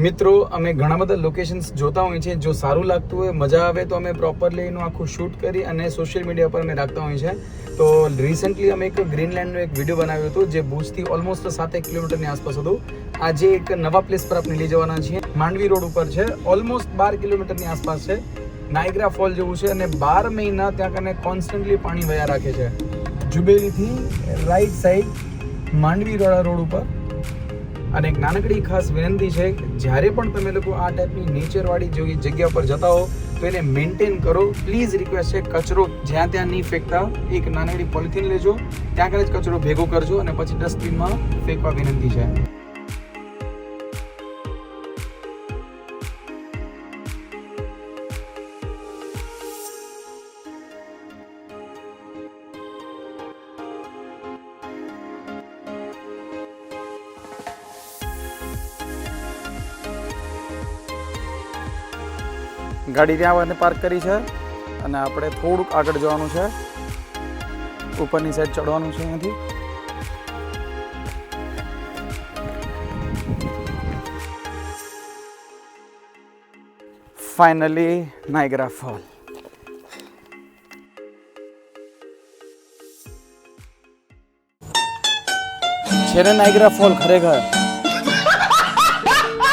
મિત્રો અમે ઘણા બધા લોકેશન્સ જોતા હોઈએ છીએ, જો સારું લાગતું હોય, મજા આવે તો અમે પ્રોપરલી એનું આખું શૂટ કરી અને સોશિયલ મીડિયા પર અમે રાખતા હોઈએ છીએ. તો રિસેન્ટલી અમે એક ગ્રીનલેન્ડનો એક વિડીયો બનાવ્યો હતો જે ભુજથી ઓલમોસ્ટ 7 કિલોમીટરની આસપાસ હતું. આજે એક નવા પ્લેસ પર આપણે લઈ જવાના છીએ. માંડવી રોડ ઉપર છે, ઓલમોસ્ટ 12 કિલોમીટરની આસપાસ છે. નાયગ્રા ફોલ જેવું છે અને 12 મહિના ત્યાં કને કોન્સ્ટન્ટલી પાણી વયા રાખે છે. જુબેલીથી રાઈટ સાઈડ માંડવી રોડ ઉપર. અને એક નાનકડી ખાસ વિનંતી છે, જ્યારે પણ તમે લોકો આ ટાઈપની નેચરવાળી જેવી જગ્યા પર જતા હો તો એને મેન્ટેન કરો. પ્લીઝ રિક્વેસ્ટ છે, કચરો જ્યાં ત્યાં નહીં ફેંકતા. એક નાનકડી પોલિથીન લેજો, ત્યાં આગળ જ કચરો ભેગો કરજો અને પછી ડસ્ટબિનમાં ફેંકવા વિનંતી છે. ગાડી ત્યાં પાર્ક કરી છે અને આપણે થોડુંક આગળ જવાનું છે. ઉપરની સાઈડ ચડવાનું છે અહીંયાથી. Finally Niagara fall. છે ને નાયગ્રા ફોલ ખરેખર